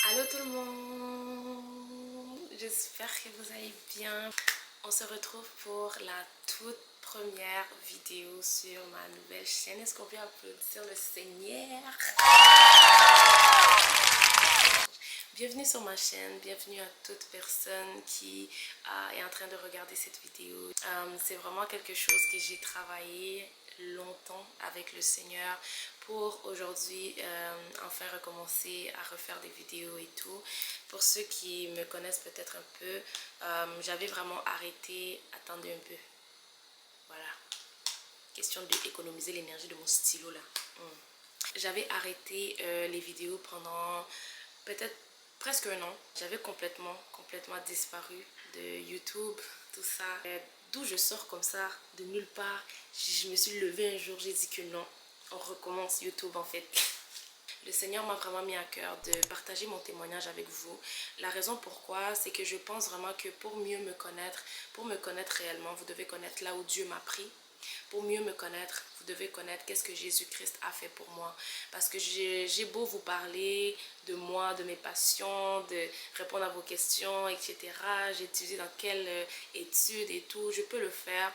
Allô tout le monde, j'espère que vous allez bien. On se retrouve pour la toute première vidéo sur ma nouvelle chaîne. Est-ce qu'on peut applaudir le Seigneur? Bienvenue sur ma chaîne, bienvenue à toute personne qui est en train de regarder cette vidéo. C'est vraiment quelque chose que j'ai travaillé longtemps avec le Seigneur pour aujourd'hui enfin recommencer à refaire des vidéos et tout. Pour ceux qui me connaissent peut-être un peu, j'avais vraiment arrêté, attendez un peu, voilà, question d'économiser l'énergie de mon stylo là. J'avais arrêté les vidéos pendant peut-être presque un an. J'avais complètement disparu de YouTube, tout ça. D'où je sors comme ça, de nulle part. Je me suis levée un jour, j'ai dit que non, on recommence YouTube en fait. Le Seigneur m'a vraiment mis à cœur de partager mon témoignage avec vous. La raison pourquoi, c'est que je pense vraiment que pour mieux me connaître réellement, vous devez connaître là où Dieu m'a pris. Pour mieux me connaître, vous devez connaître qu'est-ce que Jésus-Christ a fait pour moi. Parce que j'ai beau vous parler de moi, de mes passions, de répondre à vos questions, etc. J'ai étudié dans quelle étude et tout, je peux le faire.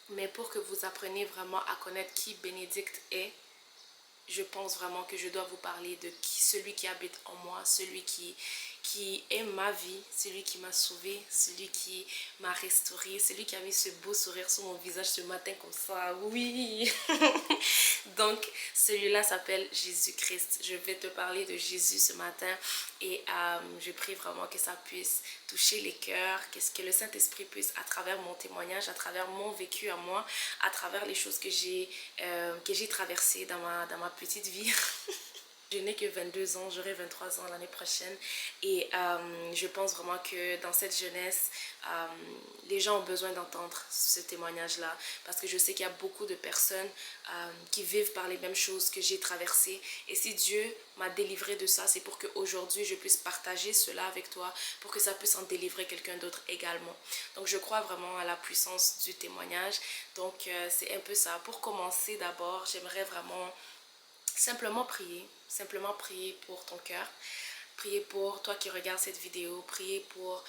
Mais pour que vous appreniez vraiment à connaître qui Bénédicte est, je pense vraiment que je dois vous parler de celui qui habite en moi, celui qui est ma vie, celui qui m'a sauvée, celui qui m'a restaurée, celui qui a mis ce beau sourire sur mon visage ce matin comme ça, oui. Donc celui-là s'appelle Jésus-Christ. Je vais te parler de Jésus ce matin et je prie vraiment que ça puisse toucher les cœurs, que le Saint-Esprit puisse, à travers mon témoignage, à travers mon vécu à moi, à travers les choses que j'ai traversées dans ma petite vie. Je n'ai que 22 ans, j'aurai 23 ans l'année prochaine et je pense vraiment que dans cette jeunesse, les gens ont besoin d'entendre ce témoignage-là parce que je sais qu'il y a beaucoup de personnes qui vivent par les mêmes choses que j'ai traversées et si Dieu m'a délivré de ça, c'est pour qu'aujourd'hui je puisse partager cela avec toi pour que ça puisse en délivrer quelqu'un d'autre également. Donc je crois vraiment à la puissance du témoignage, donc c'est un peu ça. Pour commencer d'abord, j'aimerais vraiment simplement prier pour ton cœur, prier pour toi qui regardes cette vidéo, prier pour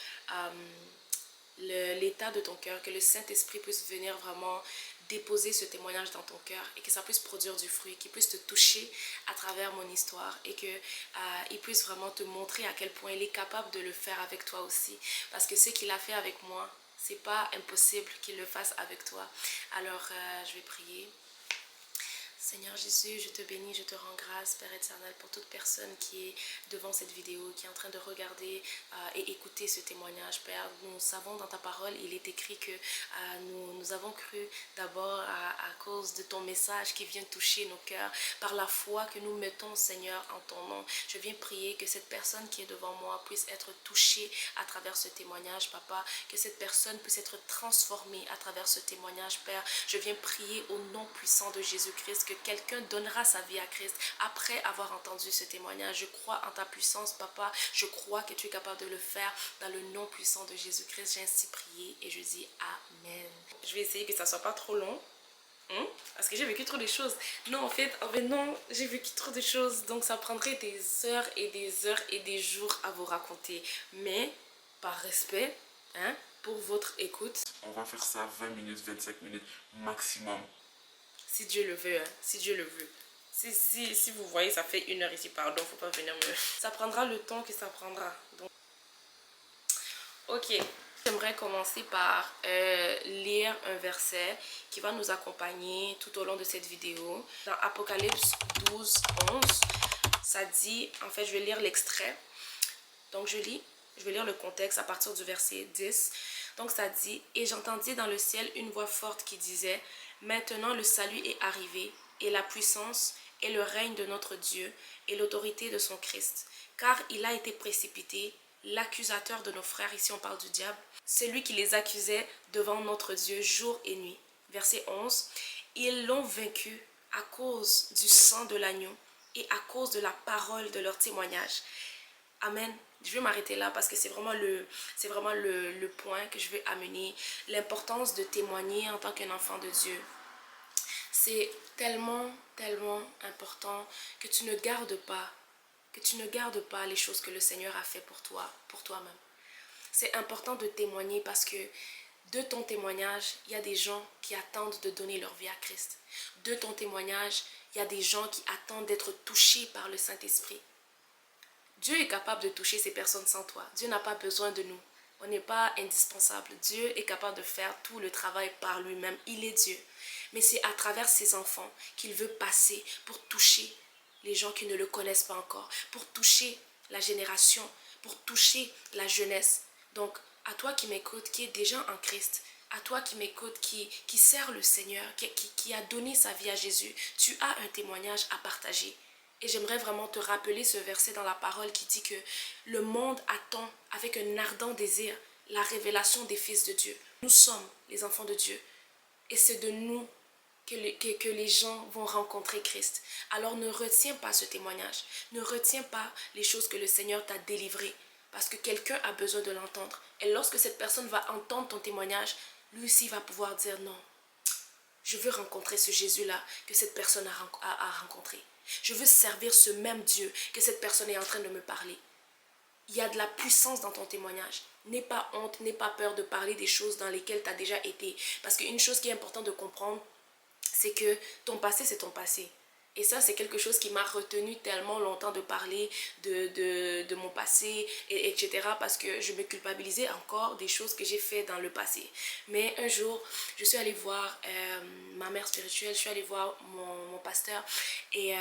l'état de ton cœur, que le Saint-Esprit puisse venir vraiment déposer ce témoignage dans ton cœur et que ça puisse produire du fruit, qu'il puisse te toucher à travers mon histoire et qu'il puisse vraiment te montrer à quel point il est capable de le faire avec toi aussi. Parce que ce qu'il a fait avec moi, c'est pas impossible qu'il le fasse avec toi. Alors je vais prier. Seigneur Jésus, je te bénis, je te rends grâce, Père éternel, pour toute personne qui est devant cette vidéo, qui est en train de regarder et écouter ce témoignage. Père, nous savons dans ta parole, il est écrit que nous avons cru d'abord à cause de ton message qui vient toucher nos cœurs, par la foi que nous mettons, Seigneur, en ton nom. Je viens prier que cette personne qui est devant moi puisse être touchée à travers ce témoignage, Papa, que cette personne puisse être transformée à travers ce témoignage, Père. Je viens prier au nom puissant de Jésus-Christ que quelqu'un donnera sa vie à Christ après avoir entendu ce témoignage. Je crois en ta puissance, Papa. Je crois que tu es capable de le faire dans le nom puissant de Jésus-Christ. J'ai ainsi prié et je dis Amen. Je vais essayer que ça soit pas trop long. Parce que j'ai vécu trop de choses. Non, en fait, non, j'ai vécu trop de choses. Donc, ça prendrait des heures et des heures et des jours à vous raconter. Mais, par respect, pour votre écoute, on va faire ça 20 minutes, 25 minutes maximum. si Dieu le veut, si Dieu le veut. Si vous voyez, ça fait 1 heure ici, pardon, faut pas venir me... Ça prendra le temps que ça prendra. Donc... Ok, j'aimerais commencer par lire un verset qui va nous accompagner tout au long de cette vidéo. Dans Apocalypse 12, 11, ça dit, en fait je vais lire l'extrait. Donc je vais lire le contexte à partir du verset 10. Donc ça dit, et j'entendis dans le ciel une voix forte qui disait, maintenant le salut est arrivé, et la puissance et le règne de notre Dieu, et l'autorité de son Christ. Car il a été précipité, l'accusateur de nos frères, ici on parle du diable, celui qui les accusait devant notre Dieu jour et nuit. Verset 11, ils l'ont vaincu à cause du sang de l'agneau et à cause de la parole de leur témoignage. Amen. Je vais m'arrêter là parce que c'est vraiment le point que je vais amener. L'importance de témoigner en tant qu'un enfant de Dieu. C'est tellement important que tu ne gardes pas que tu ne gardes pas les choses que le Seigneur a fait pour toi, pour toi-même. C'est important de témoigner parce que de ton témoignage, il y a des gens qui attendent de donner leur vie à Christ. De ton témoignage, il y a des gens qui attendent d'être touchés par le Saint-Esprit. Dieu est capable de toucher ces personnes sans toi. Dieu n'a pas besoin de nous. On n'est pas indispensable. Dieu est capable de faire tout le travail par lui-même. Il est Dieu. Mais c'est à travers ses enfants qu'il veut passer pour toucher les gens qui ne le connaissent pas encore, pour toucher la génération, pour toucher la jeunesse. Donc, à toi qui m'écoutes, qui est déjà en Christ, à toi qui m'écoutes, qui sert le Seigneur, qui a donné sa vie à Jésus, tu as un témoignage à partager. Et j'aimerais vraiment te rappeler ce verset dans la parole qui dit que le monde attend avec un ardent désir la révélation des fils de Dieu. Nous sommes les enfants de Dieu. Et c'est de nous que les gens vont rencontrer Christ. Alors ne retiens pas ce témoignage. Ne retiens pas les choses que le Seigneur t'a délivrées. Parce que quelqu'un a besoin de l'entendre. Et lorsque cette personne va entendre ton témoignage, lui aussi va pouvoir dire non. Je veux rencontrer ce Jésus-là que cette personne a rencontré. Je veux servir ce même Dieu que cette personne est en train de me parler. Il y a de la puissance dans ton témoignage. N'aie pas honte, n'aie pas peur de parler des choses dans lesquelles tu as déjà été. Parce qu'une chose qui est importante de comprendre, c'est que ton passé, c'est ton passé. Et ça, c'est quelque chose qui m'a retenu tellement longtemps de parler de mon passé, etc. Parce que je me culpabilisais encore des choses que j'ai faites dans le passé. Mais un jour, je suis allée voir ma mère spirituelle, je suis allée voir mon pasteur. Et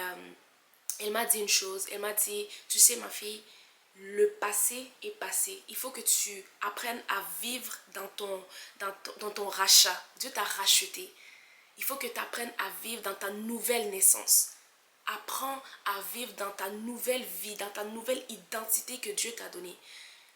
elle m'a dit une chose, elle m'a dit, tu sais ma fille, le passé est passé. Il faut que tu apprennes à vivre dans ton rachat. Dieu t'a racheté. Il faut que tu apprennes à vivre dans ta nouvelle naissance. Apprends à vivre dans ta nouvelle vie, dans ta nouvelle identité que Dieu t'a donnée.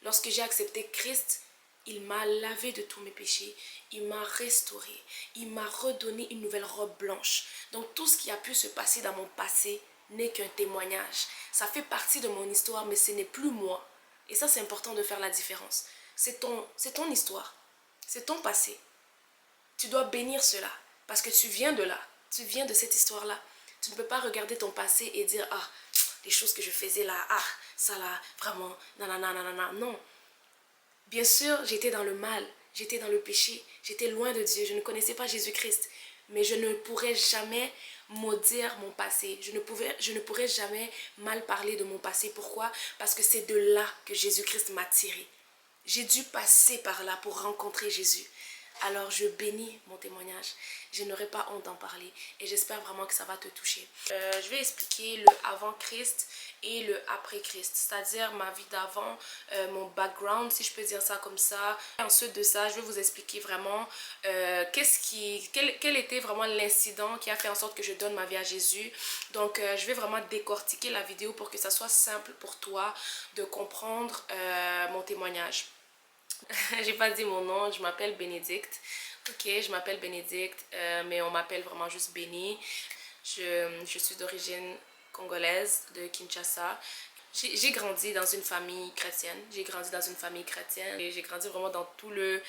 Lorsque j'ai accepté Christ, il m'a lavé de tous mes péchés. Il m'a restauré. Il m'a redonné une nouvelle robe blanche. Donc tout ce qui a pu se passer dans mon passé n'est qu'un témoignage. Ça fait partie de mon histoire, mais ce n'est plus moi. Et ça, c'est important de faire la différence. C'est ton histoire. C'est ton passé. Tu dois bénir cela. Parce que tu viens de là, tu viens de cette histoire-là. Tu ne peux pas regarder ton passé et dire, ah, les choses que je faisais là, ah, ça là, vraiment, nanana, nanana. Non. Bien sûr, j'étais dans le mal, j'étais dans le péché, j'étais loin de Dieu, je ne connaissais pas Jésus-Christ. Mais je ne pourrais jamais maudire mon passé. Je ne pourrais jamais mal parler de mon passé. Pourquoi? Parce que c'est de là que Jésus-Christ m'a tiré. J'ai dû passer par là pour rencontrer Jésus. Alors je bénis mon témoignage. Je n'aurai pas honte d'en parler. Et j'espère vraiment que ça va te toucher. Je vais expliquer le avant Christ et le après Christ. C'est-à-dire ma vie d'avant, mon background, si je peux dire ça comme ça. Ensuite de ça, je vais vous expliquer vraiment quel était vraiment l'incident qui a fait en sorte que je donne ma vie à Jésus. Donc je vais vraiment décortiquer la vidéo pour que ça soit simple pour toi de comprendre mon témoignage. J'ai pas dit mon nom, je m'appelle Bénédicte. Ok, je m'appelle Bénédicte, mais on m'appelle vraiment juste Béni. Je suis d'origine congolaise, de Kinshasa. J'ai grandi dans une famille chrétienne. J'ai grandi dans une famille chrétienne. Et j'ai grandi vraiment dans tout le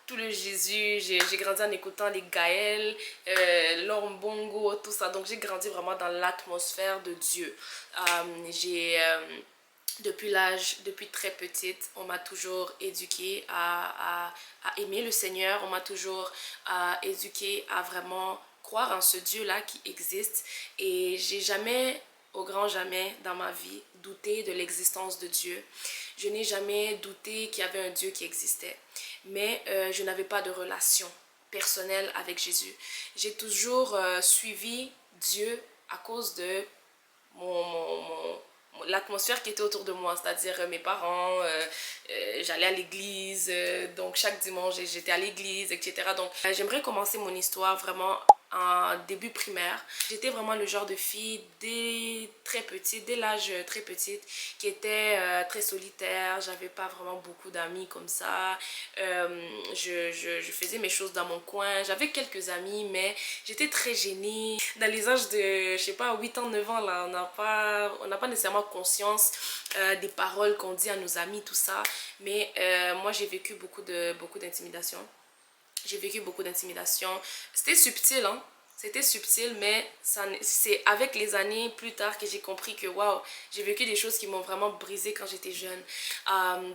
Jésus. J'ai grandi en écoutant les Gaël, l'Ombongo, tout ça. Donc j'ai grandi vraiment dans l'atmosphère de Dieu. Depuis très petite, on m'a toujours éduquée à aimer le Seigneur. On m'a toujours éduquée à vraiment croire en ce Dieu-là qui existe. Et j'ai jamais, au grand jamais dans ma vie, douté de l'existence de Dieu. Je n'ai jamais douté qu'il y avait un Dieu qui existait. Mais je n'avais pas de relation personnelle avec Jésus. J'ai toujours suivi Dieu à cause de l'atmosphère qui était autour de moi, c'est-à-dire mes parents, j'allais à l'église, donc chaque dimanche j'étais à l'église, etc. Donc j'aimerais commencer mon histoire vraiment en début primaire. J'étais vraiment le genre de fille dès l'âge très petite, qui était très solitaire. J'avais pas vraiment beaucoup d'amis comme ça. Je faisais mes choses dans mon coin. J'avais quelques amis, mais j'étais très gênée. Dans les âges de, je sais pas, 8 ans, 9 ans, là, on n'a pas nécessairement conscience des paroles qu'on dit à nos amis, tout ça. Mais moi, j'ai vécu beaucoup d'intimidation. J'ai vécu beaucoup d'intimidation. C'était subtil, hein. C'était subtil, mais c'est avec les années plus tard que j'ai compris que waouh, j'ai vécu des choses qui m'ont vraiment brisé quand j'étais jeune.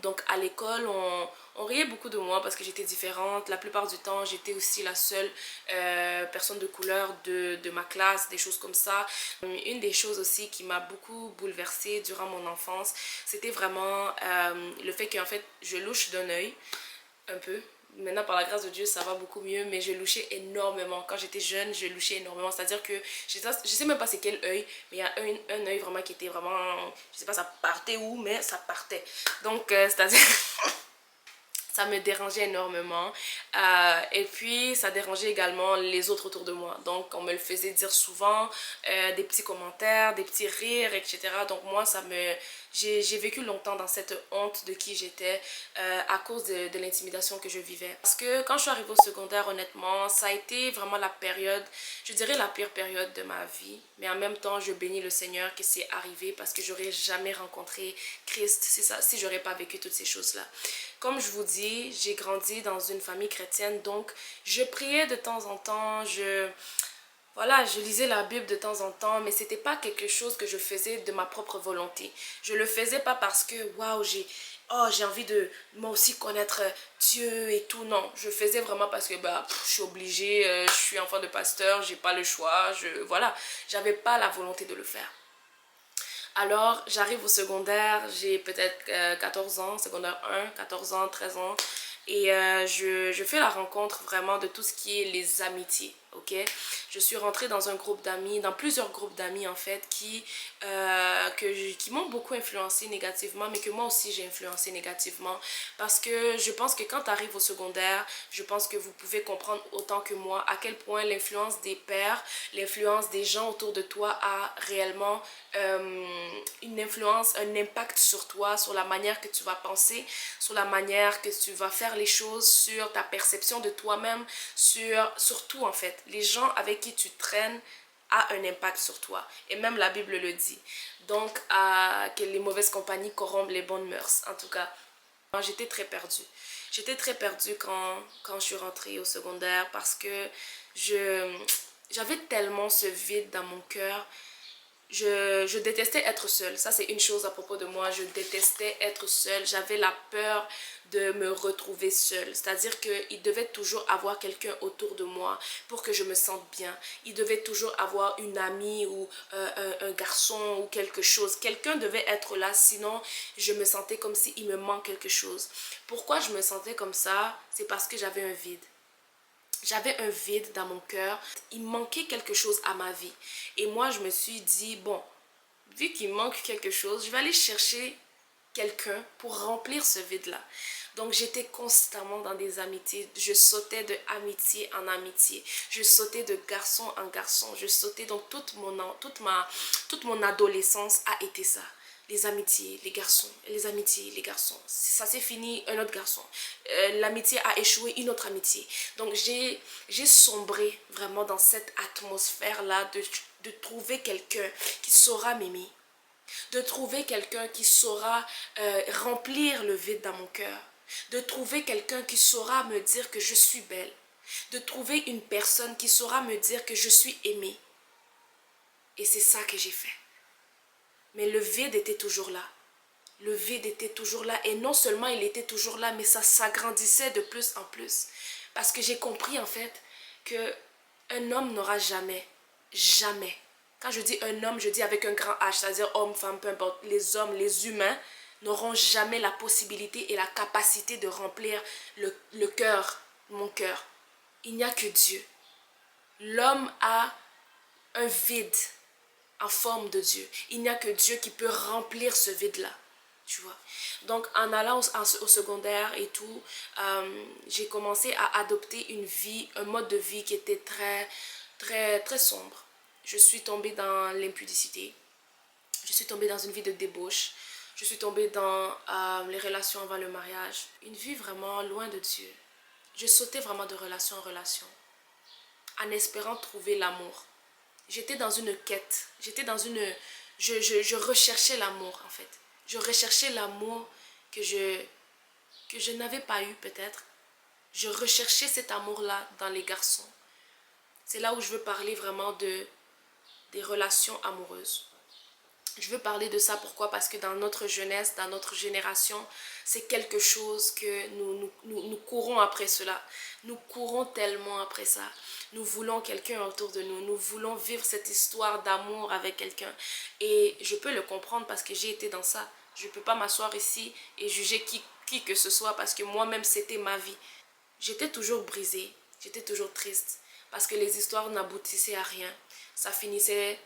Donc à l'école, on riait beaucoup de moi parce que j'étais différente. La plupart du temps, j'étais aussi la seule personne de couleur de ma classe, des choses comme ça. Une des choses aussi qui m'a beaucoup bouleversée durant mon enfance, c'était vraiment le fait qu'en fait, je louche d'un œil un peu. Maintenant, par la grâce de Dieu, ça va beaucoup mieux, mais je louchais énormément. Quand j'étais jeune, je louchais énormément. C'est-à-dire que je sais même pas c'est quel œil, mais il y a un œil vraiment qui était vraiment, je sais pas ça partait où, mais ça partait. Donc, c'est-à-dire, ça me dérangeait énormément. Et puis, ça dérangeait également les autres autour de moi. Donc, on me le faisait dire souvent, des petits commentaires, des petits rires, etc. Donc, moi, j'ai vécu longtemps dans cette honte de qui j'étais à cause de l'intimidation que je vivais. Parce que quand je suis arrivée au secondaire, honnêtement, ça a été vraiment la période, je dirais la pire période de ma vie. Mais en même temps, je bénis le Seigneur que c'est arrivé parce que j'aurais jamais rencontré Christ si j'aurais pas vécu toutes ces choses-là. Comme je vous dis, j'ai grandi dans une famille chrétienne, donc je priais de temps en temps, voilà, je lisais la Bible de temps en temps, mais c'était pas quelque chose que je faisais de ma propre volonté. Je le faisais pas parce que, waouh, j'ai envie de moi aussi connaître Dieu et tout. Non, je faisais vraiment parce que je suis obligée, je suis enfant de pasteur, j'ai pas le choix, voilà, j'avais pas la volonté de le faire. Alors, j'arrive au secondaire, j'ai peut-être 14 ans, secondaire 1, 14 ans, 13 ans. Et je fais la rencontre vraiment de tout ce qui est les amitiés, ok? Je suis rentrée dans un groupe d'amis, dans plusieurs groupes d'amis en fait, qui m'ont beaucoup influencé négativement, mais que moi aussi j'ai influencé négativement. Parce que je pense que quand tu arrives au secondaire, je pense que vous pouvez comprendre autant que moi à quel point l'influence des pairs, l'influence des gens autour de toi a réellement une influence, un impact sur toi, sur la manière que tu vas penser, sur la manière que tu vas faire les choses, sur ta perception de toi-même, sur tout en fait. Les gens avec qui tu traînes a un impact sur toi. Et même la Bible le dit. Donc, que les mauvaises compagnies corrompent les bonnes mœurs. En tout cas, j'étais très perdue. J'étais très perdue quand je suis rentrée au secondaire parce que j'avais tellement ce vide dans mon cœur. Je détestais être seule. Ça, c'est une chose à propos de moi. Je détestais être seule. J'avais la peur de me retrouver seule. C'est-à-dire qu'il devait toujours avoir quelqu'un autour de moi pour que je me sente bien. Il devait toujours avoir une amie ou un garçon ou quelque chose. Quelqu'un devait être là, sinon je me sentais comme s'il me manque quelque chose. Pourquoi je me sentais comme ça? C'est parce que j'avais un vide. J'avais un vide dans mon cœur. Il manquait quelque chose à ma vie. Et moi, je me suis dit, bon, vu qu'il manque quelque chose, je vais aller chercher quelqu'un pour remplir ce vide-là. Donc, j'étais constamment dans des amitiés. Je sautais de amitié en amitié. Je sautais de garçon en garçon. Je sautais, donc toute mon adolescence a été ça. Les amitiés, les garçons, les amitiés, les garçons. Ça s'est fini, un autre garçon. L'amitié a échoué, une autre amitié. Donc j'ai sombré vraiment dans cette atmosphère-là de trouver quelqu'un qui saura m'aimer. De trouver quelqu'un qui saura remplir le vide dans mon cœur. De trouver quelqu'un qui saura me dire que je suis belle. De trouver une personne qui saura me dire que je suis aimée. Et c'est ça que j'ai fait. Mais le vide était toujours là. Le vide était toujours là. Et non seulement il était toujours là, mais ça s'agrandissait de plus en plus. Parce que j'ai compris en fait qu'un homme n'aura jamais, jamais. Quand je dis un homme, je dis avec un grand H, c'est-à-dire homme, femme, peu importe. Les hommes, les humains n'auront jamais la possibilité et la capacité de remplir le cœur, mon cœur. Il n'y a que Dieu. L'homme a un vide en forme de Dieu. Il n'y a que Dieu qui peut remplir ce vide-là. Tu vois. Donc, en allant au secondaire et tout, j'ai commencé à adopter un mode de vie qui était très, très, très sombre. Je suis tombée dans l'impudicité. Je suis tombée dans une vie de débauche. Je suis tombée dans les relations avant le mariage. Une vie vraiment loin de Dieu. Je sautais vraiment de relation en relation, en espérant trouver l'amour. J'étais dans une quête. Je recherchais l'amour, en fait. Je recherchais l'amour que je n'avais pas eu, peut-être. Je recherchais cet amour-là dans les garçons. c'est là où je veux parler vraiment des relations amoureuses. Je veux parler de ça, pourquoi? Parce que dans notre jeunesse, dans notre génération, c'est quelque chose que nous courons après cela. Nous courons tellement après ça. Nous voulons quelqu'un autour de nous. Nous voulons vivre cette histoire d'amour avec quelqu'un. Et je peux le comprendre parce que j'ai été dans ça. Je ne peux pas m'asseoir ici et juger qui que ce soit parce que moi-même, c'était ma vie. J'étais toujours brisée, j'étais toujours triste parce que les histoires n'aboutissaient à rien. Ça finissait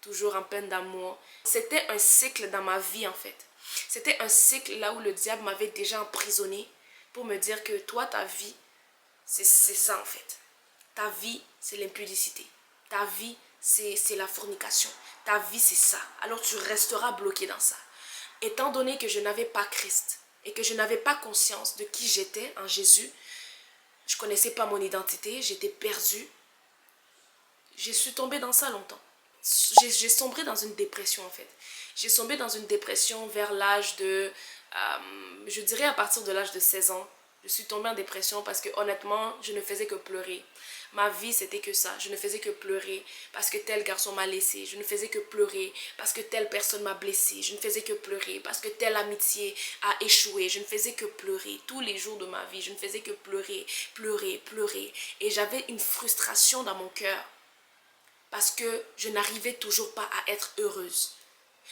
toujours en peine d'amour. C'était un cycle dans ma vie en fait. C'était un cycle là où le diable m'avait déjà emprisonné pour me dire que toi, ta vie, c'est ça en fait. Ta vie, c'est l'impudicité. Ta vie, c'est la fornication. Ta vie, c'est ça. Alors tu resteras bloqué dans ça. Étant donné que je n'avais pas Christ et que je n'avais pas conscience de qui j'étais en Jésus, je ne connaissais pas mon identité, j'étais perdue. Je suis tombée dans ça longtemps. J'ai sombré dans une dépression en fait. J'ai sombré dans une dépression vers l'âge de, je dirais à partir de l'âge de 16 ans. Je suis tombée en dépression parce que honnêtement, je ne faisais que pleurer. Ma vie, c'était que ça. Je ne faisais que pleurer parce que tel garçon m'a laissé. Je ne faisais que pleurer parce que telle personne m'a blessé. Je ne faisais que pleurer parce que telle amitié a échoué. Je ne faisais que pleurer. Tous les jours de ma vie, je ne faisais que pleurer, pleurer, pleurer. Et j'avais une frustration dans mon cœur parce que je n'arrivais toujours pas à être heureuse.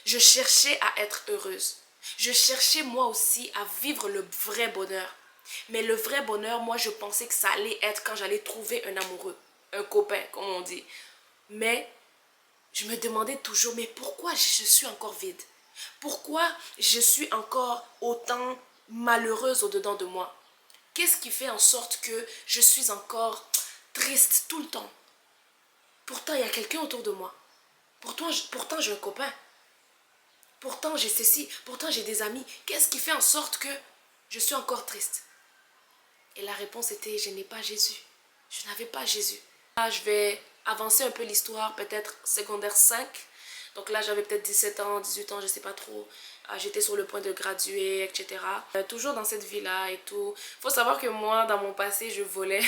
Je cherchais à être heureuse. Je cherchais moi aussi à vivre le vrai bonheur. Mais le vrai bonheur, moi, je pensais que ça allait être quand j'allais trouver un amoureux, un copain, comme on dit. Mais je me demandais toujours, mais pourquoi je suis encore vide? Pourquoi je suis encore autant malheureuse au-dedans de moi? Qu'est-ce qui fait en sorte que je suis encore triste tout le temps? Pourtant, il y a quelqu'un autour de moi. Pourtant j'ai un copain. Pourtant, j'ai ceci. Pourtant, j'ai des amis. Qu'est-ce qui fait en sorte que je suis encore triste? Et la réponse était, je n'ai pas Jésus. Je n'avais pas Jésus. Là, je vais avancer un peu l'histoire, peut-être secondaire 5. Donc là, j'avais peut-être 17 ans, 18 ans, je ne sais pas trop. J'étais sur le point de graduer, etc. Toujours dans cette vie-là et tout. Il faut savoir que moi, dans mon passé, je volais.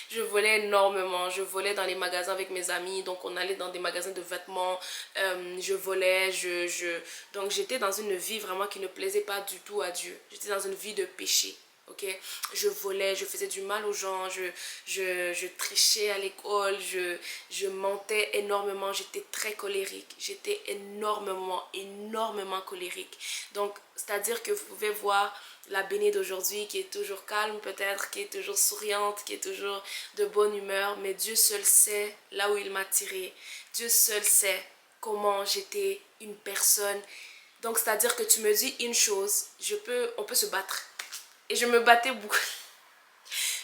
Je volais énormément. Je volais dans les magasins avec mes amis. Donc, on allait dans des magasins de vêtements. Je volais. Donc, j'étais dans une vie vraiment qui ne plaisait pas du tout à Dieu. J'étais dans une vie de péché. Ok, je volais, je faisais du mal aux gens, je trichais à l'école, je mentais énormément, j'étais très colérique, j'étais énormément colérique. Donc, c'est-à-dire que vous pouvez voir la Bénie d'aujourd'hui qui est toujours calme peut-être, qui est toujours souriante, qui est toujours de bonne humeur, mais Dieu seul sait là où il m'a tiré. Dieu seul sait comment j'étais une personne. Donc, c'est-à-dire que tu me dis une chose, on peut se battre. Et je me battais beaucoup.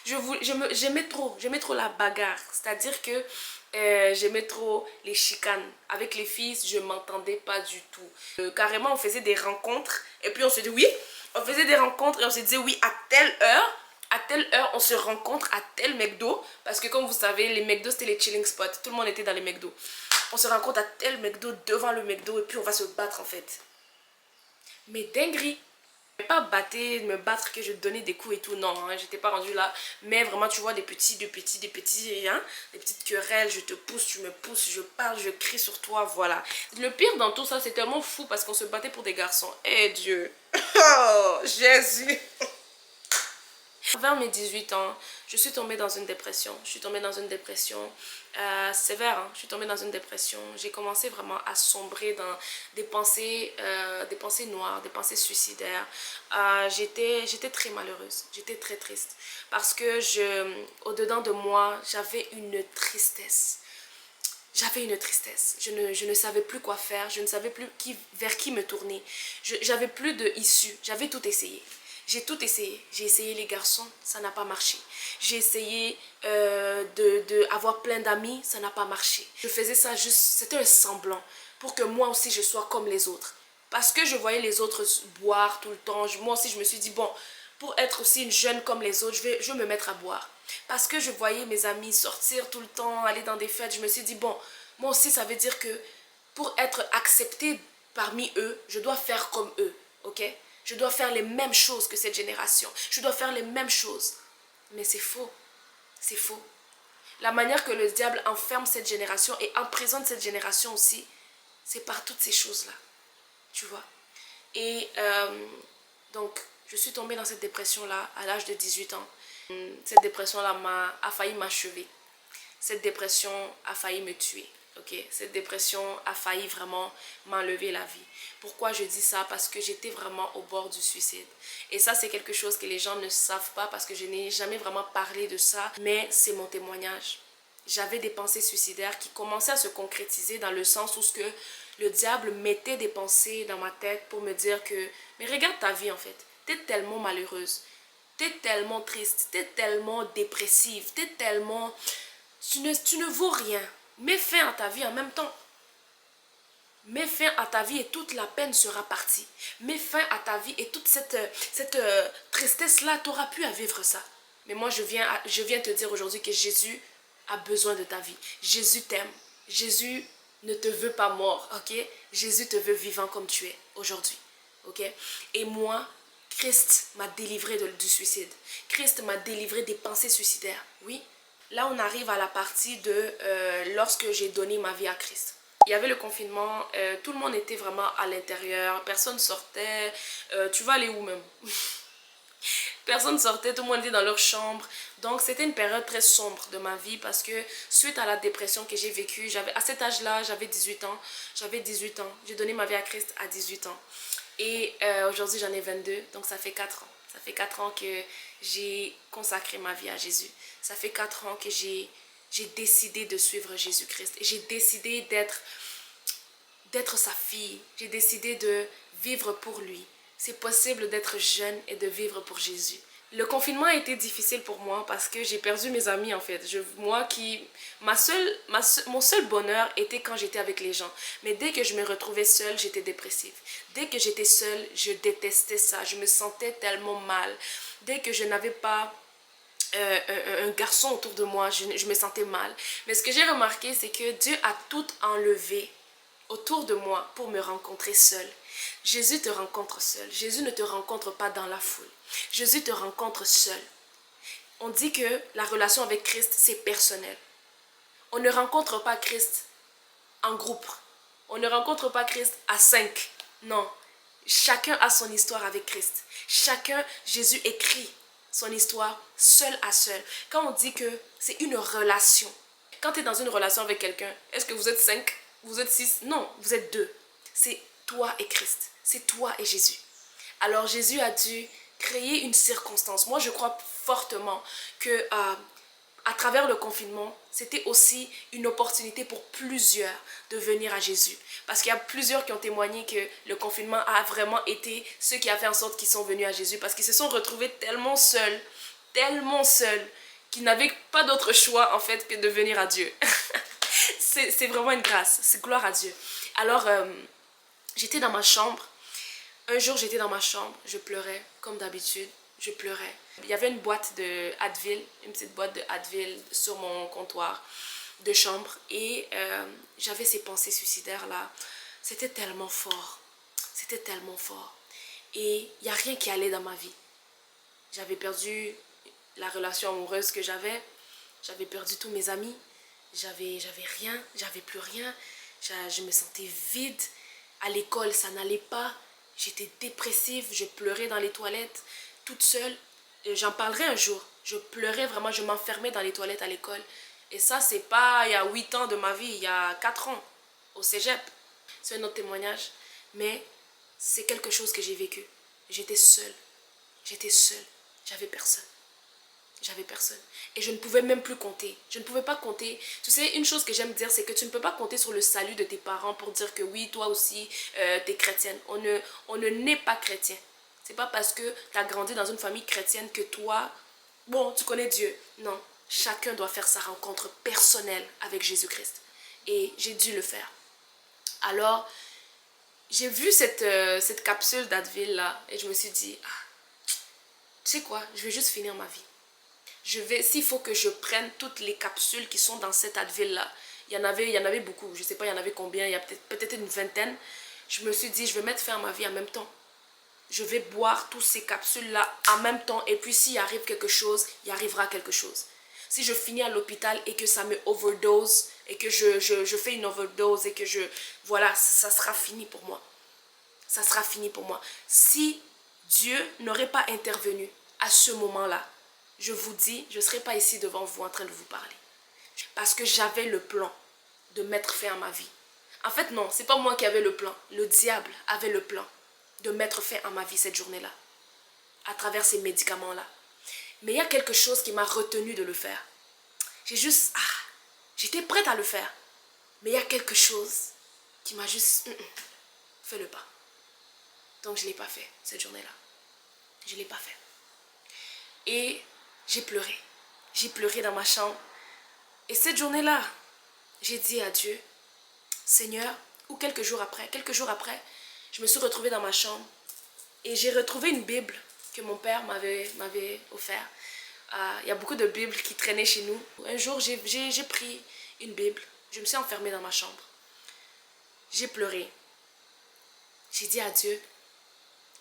J'aimais trop la bagarre. C'est-à-dire que j'aimais trop les chicanes. Avec les filles, je ne m'entendais pas du tout. Carrément, on faisait des rencontres. Et puis on se dit oui. On faisait des rencontres et on se disait oui, à telle heure. À telle heure, on se rencontre à tel McDo. Parce que comme vous savez, les McDo, c'était les chilling spots. Tout le monde était dans les McDo. On se rencontre à tel McDo, devant le McDo. Et puis on va se battre en fait. Mais dinguerie. Pas me battre que je donnais des coups et tout, non, hein, j'étais pas rendue là, mais vraiment tu vois des petites hein, des petites querelles, je te pousse, tu me pousses, je parle, je crie sur toi, voilà. Le pire dans tout ça, c'est tellement fou parce qu'on se battait pour des garçons, eh Dieu, oh Jésus. Vers mes 18 ans, je suis tombée dans une dépression. Je suis tombée dans une dépression sévère. Hein. Je suis tombée dans une dépression. J'ai commencé vraiment à sombrer dans des pensées noires, des pensées suicidaires. J'étais très malheureuse. J'étais très triste. Parce que au-dedans de moi, j'avais une tristesse. J'avais une tristesse. Je ne savais plus quoi faire. Je ne savais plus vers qui me tourner. J'avais plus d'issue. J'avais tout essayé. J'ai tout essayé. J'ai essayé les garçons, ça n'a pas marché. J'ai essayé d'avoir plein d'amis, ça n'a pas marché. Je faisais ça juste, c'était un semblant pour que moi aussi je sois comme les autres. Parce que je voyais les autres boire tout le temps, moi aussi je me suis dit bon, pour être aussi une jeune comme les autres, je vais me mettre à boire. Parce que je voyais mes amis sortir tout le temps, aller dans des fêtes, je me suis dit bon, moi aussi ça veut dire que pour être acceptée parmi eux, je dois faire comme eux, ok? Je dois faire les mêmes choses que cette génération. Je dois faire les mêmes choses. Mais c'est faux. C'est faux. La manière que le diable enferme cette génération et emprisonne cette génération aussi, c'est par toutes ces choses-là, tu vois. Et donc, je suis tombée dans cette dépression-là à l'âge de 18 ans. Cette dépression-là a failli m'achever. Cette dépression a failli me tuer. Okay? Cette dépression a failli vraiment m'enlever la vie. Pourquoi je dis ça? Parce que j'étais vraiment au bord du suicide. Et ça, c'est quelque chose que les gens ne savent pas parce que je n'ai jamais vraiment parlé de ça. Mais c'est mon témoignage. J'avais des pensées suicidaires qui commençaient à se concrétiser dans le sens où le diable mettait des pensées dans ma tête pour me dire que, mais regarde ta vie en fait, t'es tellement malheureuse, t'es tellement triste, t'es tellement dépressive, t'es tellement... Tu ne vaux rien. Mets fin à ta vie en même temps. Mets fin à ta vie et toute la peine sera partie. Mets fin à ta vie et toute cette tristesse-là, tu n'auras plus à vivre ça. Mais moi, je viens te dire aujourd'hui que Jésus a besoin de ta vie. Jésus t'aime. Jésus ne te veut pas mort, ok? Jésus te veut vivant comme tu es aujourd'hui, ok? Et moi, Christ m'a délivré du suicide. Christ m'a délivré des pensées suicidaires, oui. Là, on arrive à la partie de lorsque j'ai donné ma vie à Christ. Il y avait le confinement, tout le monde était vraiment à l'intérieur, personne sortait. Tu vas aller où même? Personne sortait, tout le monde était dans leur chambre. Donc, c'était une période très sombre de ma vie parce que suite à la dépression que j'ai vécue, à cet âge-là, j'avais 18 ans. J'avais 18 ans. J'ai donné ma vie à Christ à 18 ans. Et aujourd'hui, j'en ai 22, donc ça fait 4 ans. Ça fait 4 ans que j'ai consacré ma vie à Jésus. Ça fait 4 ans que j'ai décidé de suivre Jésus-Christ. J'ai décidé d'être sa fille. J'ai décidé de vivre pour lui. C'est possible d'être jeune et de vivre pour Jésus. Le confinement a été difficile pour moi parce que j'ai perdu mes amis en fait. Mon seul bonheur était quand j'étais avec les gens. Mais dès que je me retrouvais seule, j'étais dépressive. Dès que j'étais seule, je détestais ça. Je me sentais tellement mal. Dès que je n'avais pas un garçon autour de moi, je me sentais mal. Mais ce que j'ai remarqué, c'est que Dieu a tout enlevé autour de moi pour me rencontrer seule. Jésus te rencontre seul. Jésus ne te rencontre pas dans la foule. Jésus te rencontre seul. On dit que la relation avec Christ, c'est personnel. On ne rencontre pas Christ en groupe. On ne rencontre pas Christ à 5. Non. Chacun a son histoire avec Christ. Jésus écrit son histoire seul à seul. Quand on dit que c'est une relation, quand tu es dans une relation avec quelqu'un, est-ce que vous êtes 5? Vous êtes 6? Non, vous êtes 2. C'est toi et Christ. C'est toi et Jésus. Alors Jésus a dû créer une circonstance. Moi, je crois fortement que à travers le confinement, c'était aussi une opportunité pour plusieurs de venir à Jésus. Parce qu'il y a plusieurs qui ont témoigné que le confinement a vraiment été ce qui a fait en sorte qu'ils sont venus à Jésus. Parce qu'ils se sont retrouvés tellement seuls, qu'ils n'avaient pas d'autre choix en fait que de venir à Dieu. C'est vraiment une grâce, c'est gloire à Dieu. Alors, j'étais dans ma chambre. Un jour, j'étais dans ma chambre, je pleurais, comme d'habitude, je pleurais. Il y avait une boîte de Advil, une petite boîte de Advil sur mon comptoir de chambre. Et j'avais ces pensées suicidaires-là. C'était tellement fort. C'était tellement fort. Et il n'y a rien qui allait dans ma vie. J'avais perdu la relation amoureuse que j'avais. J'avais perdu tous mes amis. J'avais rien, j'avais plus rien. Je me sentais vide. À l'école, ça n'allait pas. J'étais dépressive, je pleurais dans les toilettes, toute seule. J'en parlerai un jour. Je pleurais vraiment, je m'enfermais dans les toilettes à l'école. Et ça, c'est pas il y a 8 ans de ma vie, il y a 4 ans, au cégep. C'est un autre témoignage. Mais c'est quelque chose que j'ai vécu. J'étais seule. J'avais personne. J'avais personne. Et je ne pouvais même plus compter. Je ne pouvais pas compter. Tu sais, une chose que j'aime dire, c'est que tu ne peux pas compter sur le salut de tes parents pour dire que oui, toi aussi, t'es chrétienne. On ne naît pas chrétien. C'est pas parce que tu as grandi dans une famille chrétienne que toi, bon, tu connais Dieu. Non. Chacun doit faire sa rencontre personnelle avec Jésus-Christ. Et j'ai dû le faire. Alors, j'ai vu cette capsule d'Advil là et je me suis dit, tu sais quoi, je vais juste finir ma vie. S'il faut que je prenne toutes les capsules qui sont dans cette Advil-là, il y en avait beaucoup, je ne sais pas il y en avait combien, il y a peut-être une vingtaine. Je me suis dit, je vais mettre fin à ma vie en même temps. Je vais boire toutes ces capsules-là en même temps et puis s'il arrive quelque chose, il arrivera quelque chose. Si je finis à l'hôpital et que ça me overdose, et que je fais une overdose, et que voilà, ça sera fini pour moi. Ça sera fini pour moi. Si Dieu n'aurait pas intervenu à ce moment-là, je vous dis, je ne serais pas ici devant vous en train de vous parler. Parce que j'avais le plan de mettre fin à ma vie. En fait, non, ce n'est pas moi qui avais le plan. Le diable avait le plan de mettre fin à ma vie cette journée-là, à travers ces médicaments-là. Mais il y a quelque chose qui m'a retenu de le faire. J'étais prête à le faire. Mais il y a quelque chose qui m'a juste, fais le pas. Donc je ne l'ai pas fait cette journée-là. Je ne l'ai pas fait. Et j'ai pleuré. J'ai pleuré dans ma chambre. Et cette journée-là, j'ai dit à Dieu, Seigneur, ou quelques jours après, je me suis retrouvée dans ma chambre et j'ai retrouvé une Bible que mon père m'avait offert. Il y a beaucoup de Bibles qui traînaient chez nous. Un jour, j'ai pris une Bible. Je me suis enfermée dans ma chambre. J'ai pleuré. J'ai dit à Dieu,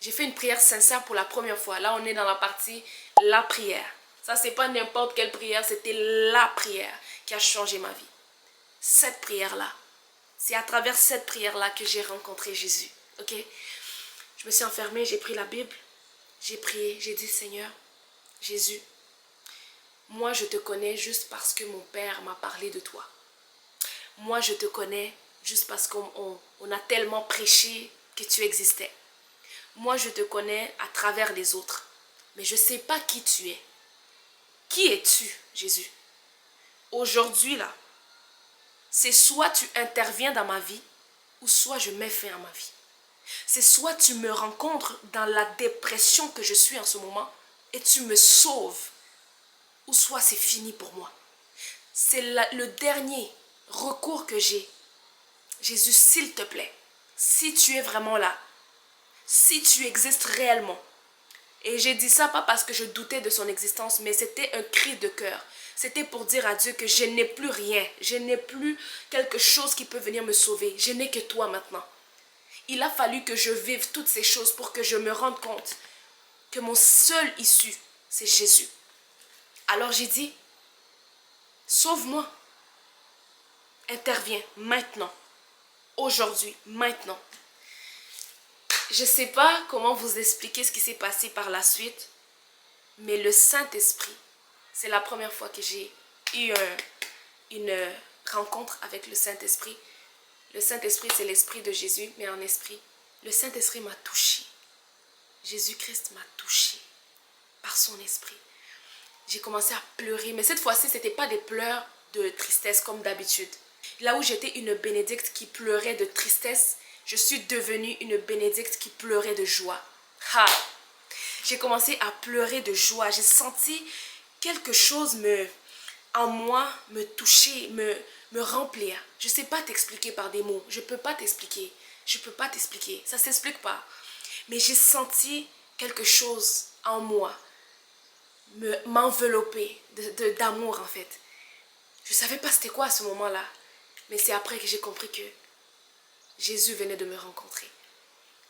j'ai fait une prière sincère pour la première fois. Là, on est dans la partie la prière. Ça, c'est pas n'importe quelle prière, c'était la prière qui a changé ma vie. Cette prière-là. C'est à travers cette prière-là que j'ai rencontré Jésus. Ok? Je me suis enfermée, j'ai pris la Bible, j'ai prié, j'ai dit, Seigneur, Jésus, moi je te connais juste parce que mon Père m'a parlé de toi. Moi je te connais juste parce qu'on a tellement prêché que tu existais. Moi je te connais à travers les autres, mais je ne sais pas qui tu es. Qui es-tu, Jésus? Aujourd'hui là, c'est soit tu interviens dans ma vie, ou soit je mets fin à ma vie. C'est soit tu me rencontres dans la dépression que je suis en ce moment, et tu me sauves, ou soit c'est fini pour moi. C'est le dernier recours que j'ai. Jésus, s'il te plaît, si tu es vraiment là, si tu existes réellement. Et j'ai dit ça pas parce que je doutais de son existence, mais c'était un cri de cœur. C'était pour dire à Dieu que je n'ai plus rien. Je n'ai plus quelque chose qui peut venir me sauver. Je n'ai que toi maintenant. Il a fallu que je vive toutes ces choses pour que je me rende compte que mon seul issue, c'est Jésus. Alors j'ai dit, sauve-moi. Interviens maintenant. Aujourd'hui, maintenant. Je ne sais pas comment vous expliquer ce qui s'est passé par la suite, mais le Saint-Esprit, c'est la première fois que j'ai eu une rencontre avec le Saint-Esprit. Le Saint-Esprit, c'est l'Esprit de Jésus, mais en esprit. Le Saint-Esprit m'a touché. Jésus-Christ m'a touché par son esprit. J'ai commencé à pleurer, mais cette fois-ci, ce n'était pas des pleurs de tristesse comme d'habitude. Là où j'étais une bénédicte qui pleurait de tristesse, je suis devenue une bénédicte qui pleurait de joie. J'ai commencé à pleurer de joie. J'ai senti quelque chose en moi me toucher, me remplir. Je ne sais pas t'expliquer par des mots. Je ne peux pas t'expliquer. Je ne peux pas t'expliquer. Ça ne s'explique pas. Mais j'ai senti quelque chose en moi m'envelopper d'amour en fait. Je ne savais pas c'était quoi à ce moment-là. Mais c'est après que j'ai compris que Jésus venait de me rencontrer.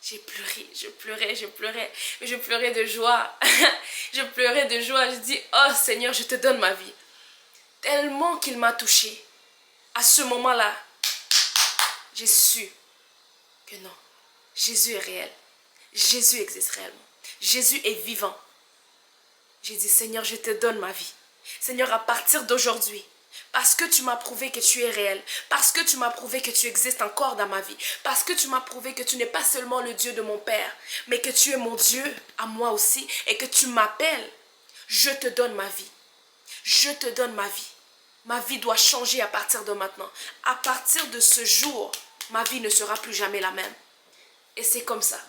J'ai pleuré, je pleurais. Mais je pleurais de joie. Je pleurais de joie. Je dis, oh Seigneur, je te donne ma vie. Tellement qu'il m'a touchée. À ce moment-là, j'ai su que non, Jésus est réel. Jésus existe réellement. Jésus est vivant. J'ai dit, Seigneur, je te donne ma vie. Seigneur, à partir d'aujourd'hui, parce que tu m'as prouvé que tu es réel, parce que tu m'as prouvé que tu existes encore dans ma vie, parce que tu m'as prouvé que tu n'es pas seulement le Dieu de mon Père, mais que tu es mon Dieu à moi aussi et que tu m'appelles, je te donne ma vie. Je te donne ma vie. Ma vie doit changer à partir de maintenant. À partir de ce jour, ma vie ne sera plus jamais la même. Et c'est comme ça.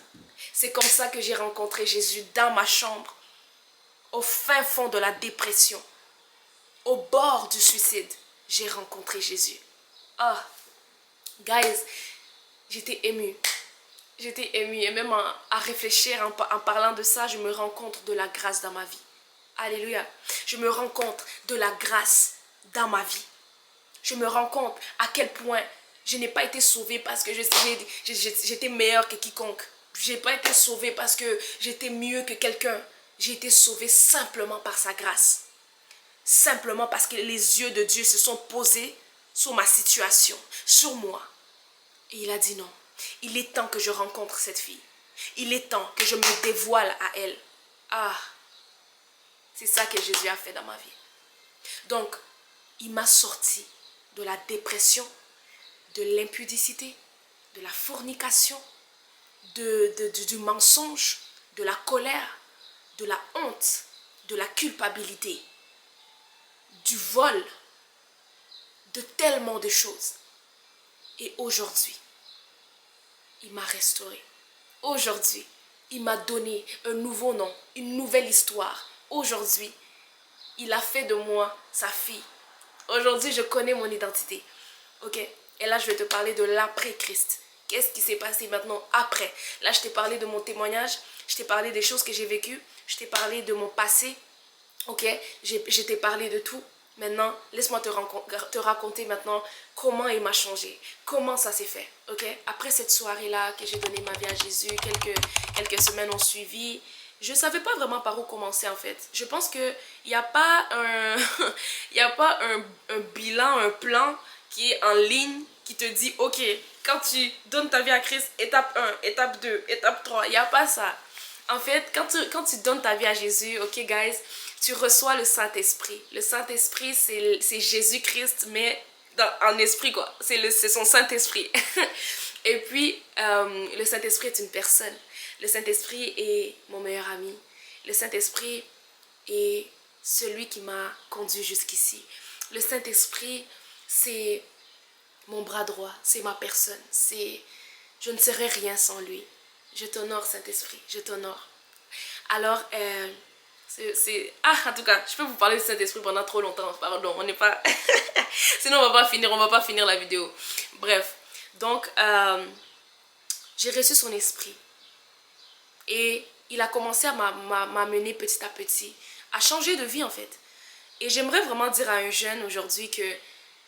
C'est comme ça que j'ai rencontré Jésus dans ma chambre, au fin fond de la dépression, au bord du suicide. J'ai rencontré Jésus. Ah, guys, j'étais émue. J'étais émue et même à réfléchir en parlant de ça, je me rends compte de la grâce dans ma vie. Alléluia. Je me rends compte de la grâce dans ma vie. Je me rends compte à quel point je n'ai pas été sauvée parce que j'étais meilleure que quiconque. Je n'ai pas été sauvée parce que j'étais mieux que quelqu'un. J'ai été sauvée simplement par sa grâce. simplement parce que les yeux de Dieu se sont posés sur ma situation, sur moi. Et il a dit non, il est temps que je rencontre cette fille. Il est temps que je me dévoile à elle. Ah, c'est ça que Jésus a fait dans ma vie. Donc, il m'a sorti de la dépression, de l'impudicité, de la fornication, du mensonge, de la colère, de la honte, de la culpabilité, du vol, de tellement de choses. Et aujourd'hui, il m'a restauré. Aujourd'hui, il m'a donné un nouveau nom, une nouvelle histoire. Aujourd'hui, il a fait de moi sa fille. Aujourd'hui, je connais mon identité. Ok? Et là, je vais te parler de l'après-Christ. Qu'est-ce qui s'est passé maintenant après? Là, je t'ai parlé de mon témoignage. Je t'ai parlé des choses que j'ai vécues. Je t'ai parlé de mon passé. Ok? Je t'ai parlé de tout. Maintenant, laisse-moi te raconter maintenant comment il m'a changé. Comment ça s'est fait. Ok? Après cette soirée-là que j'ai donné ma vie à Jésus, quelques semaines ont suivi. Je ne savais pas vraiment par où commencer en fait. Je pense qu'il n'y a pas il y a pas un bilan, un plan qui est en ligne qui te dit ok, quand tu donnes ta vie à Christ, étape 1, étape 2, étape 3. Il n'y a pas ça. En fait, quand tu donnes ta vie à Jésus, ok guys, tu reçois le Saint-Esprit. Le Saint-Esprit, c'est Jésus-Christ, mais en esprit quoi. C'est son Saint-Esprit. Et puis, le Saint-Esprit est une personne. Le Saint-Esprit est mon meilleur ami. Le Saint-Esprit est celui qui m'a conduit jusqu'ici. Le Saint-Esprit, c'est mon bras droit, c'est ma personne. Je ne serais rien sans lui. Je t'honore, Saint-Esprit, je t'honore. Alors, en tout cas, je peux vous parler du Saint-Esprit pendant trop longtemps. Pardon, on n'est pas... Sinon, on va pas finir la vidéo. Bref, donc, j'ai reçu son esprit. Et il a commencé à m'amener petit à petit, à changer de vie en fait. Et j'aimerais vraiment dire à un jeune aujourd'hui que